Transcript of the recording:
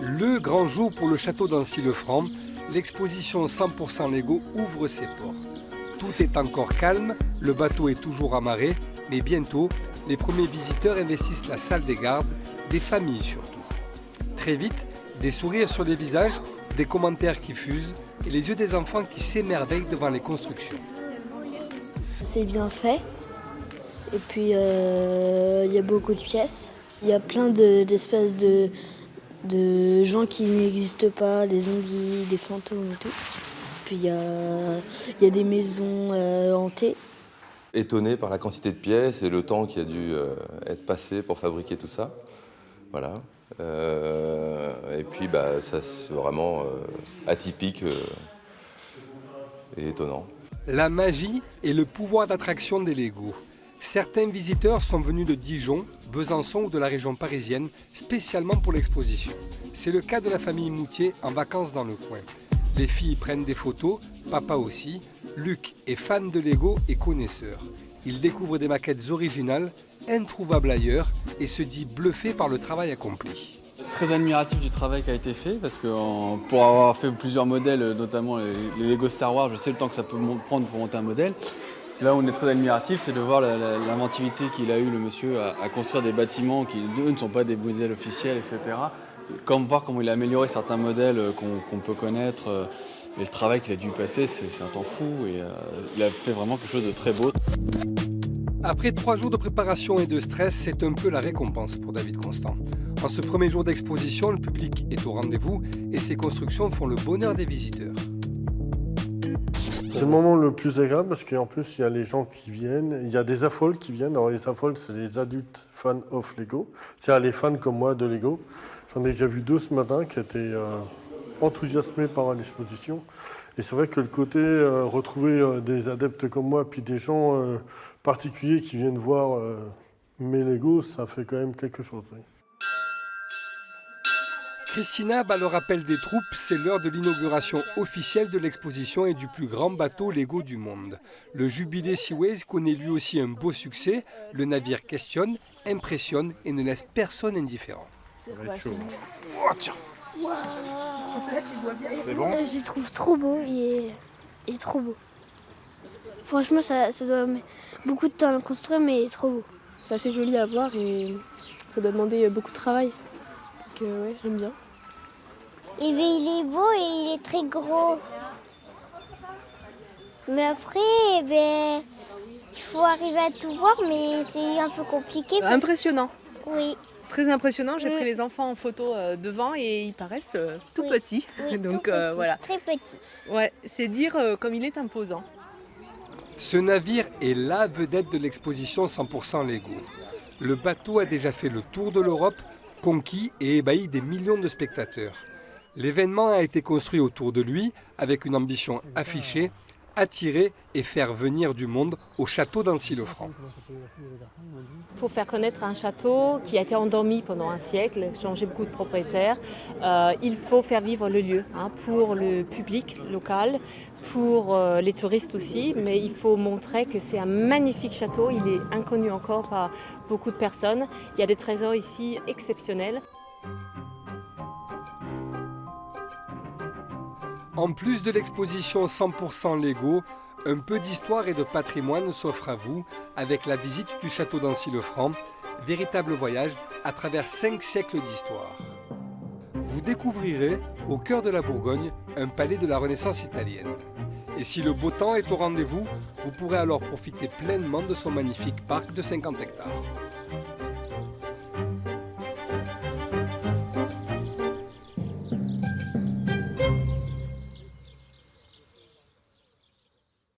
Le grand jour pour le château d'Ancy-le-Franc, l'exposition 100% Lego ouvre ses portes. Tout est encore calme, le bateau est toujours amarré, mais bientôt, les premiers visiteurs investissent la salle des gardes, des familles surtout. Très vite, des sourires sur les visages, des commentaires qui fusent et les yeux des enfants qui s'émerveillent devant les constructions. C'est bien fait. Et puis, il y a beaucoup de pièces. Il y a plein d'espèces de gens qui n'existent pas, des zombies, des fantômes et tout. Puis, il y a des maisons hantées. Étonné par la quantité de pièces et le temps qui a dû être passé pour fabriquer tout ça. Voilà. Et puis, ça, c'est vraiment atypique et étonnant. La magie et le pouvoir d'attraction des Lego. Certains visiteurs sont venus de Dijon, Besançon ou de la région parisienne, spécialement pour l'exposition. C'est le cas de la famille Moutier en vacances dans le coin. Les filles prennent des photos, papa aussi. Luc est fan de Lego et connaisseur. Il découvre des maquettes originales, introuvables ailleurs, et se dit bluffé par le travail accompli. Très admiratif du travail qui a été fait, parce que pour avoir fait plusieurs modèles, notamment les Lego Star Wars, je sais le temps que ça peut prendre pour monter un modèle. Là où on est très admiratif, c'est de voir l'inventivité qu'il a eu, le monsieur, à construire des bâtiments qui, eux, ne sont pas des modèles officiels, etc. Comme voir comment il a amélioré certains modèles qu'on peut connaître, et le travail qu'il a dû passer, c'est un temps fou, et il a fait vraiment quelque chose de très beau. Après 3 jours de préparation et de stress, c'est un peu la récompense pour David Constant. En ce premier jour d'exposition, le public est au rendez-vous et ces constructions font le bonheur des visiteurs. C'est le moment le plus agréable parce qu'en plus, il y a les gens qui viennent. Il y a des affoles qui viennent. Alors, les affoles, c'est les adultes fans of Lego. C'est-à-dire les fans comme moi de Lego. J'en ai déjà vu 2 ce matin qui étaient enthousiasmés par l'exposition. Et c'est vrai que le côté retrouver des adeptes comme moi, puis des gens particuliers qui viennent voir mes Lego, ça fait quand même quelque chose. Oui. Christina bat le rappel des troupes, c'est l'heure de l'inauguration officielle de l'exposition et du plus grand bateau Lego du monde. Le Jubilee Seaways connaît lui aussi un beau succès. Le navire questionne, impressionne et ne laisse personne indifférent. Oh, tiens. Wow. C'est bon ? Je le trouve trop beau et trop beau. Franchement, ça doit mettre beaucoup de temps à le construire, mais il est trop beau. C'est assez joli à voir et ça doit demander beaucoup de travail. Donc ouais, j'aime bien. Il est beau et il est très gros. Mais après, il faut arriver à tout voir, mais c'est un peu compliqué. Impressionnant. Oui. Très impressionnant. J'ai pris les enfants en photo devant et ils paraissent tout petits. Oui, donc tout petit, voilà. Très petit. Ouais, c'est dire comme il est imposant. Ce navire est la vedette de l'exposition 100% Lego. Le bateau a déjà fait le tour de l'Europe, conquis et ébahi des millions de spectateurs. L'événement a été construit autour de lui avec une ambition affichée, attirer et faire venir du monde au château d'Ancy-le-Franc. Pour faire connaître un château qui a été endormi pendant un siècle, changé beaucoup de propriétaires, il faut faire vivre le lieu pour le public local, pour les touristes aussi, mais il faut montrer que c'est un magnifique château, il est inconnu encore par beaucoup de personnes. Il y a des trésors ici exceptionnels. En plus de l'exposition 100% Lego, un peu d'histoire et de patrimoine s'offre à vous avec la visite du château d'Ancy-le-Franc, véritable voyage à travers 5 siècles d'histoire. Vous découvrirez, au cœur de la Bourgogne, un palais de la Renaissance italienne. Et si le beau temps est au rendez-vous, vous pourrez alors profiter pleinement de son magnifique parc de 50 hectares.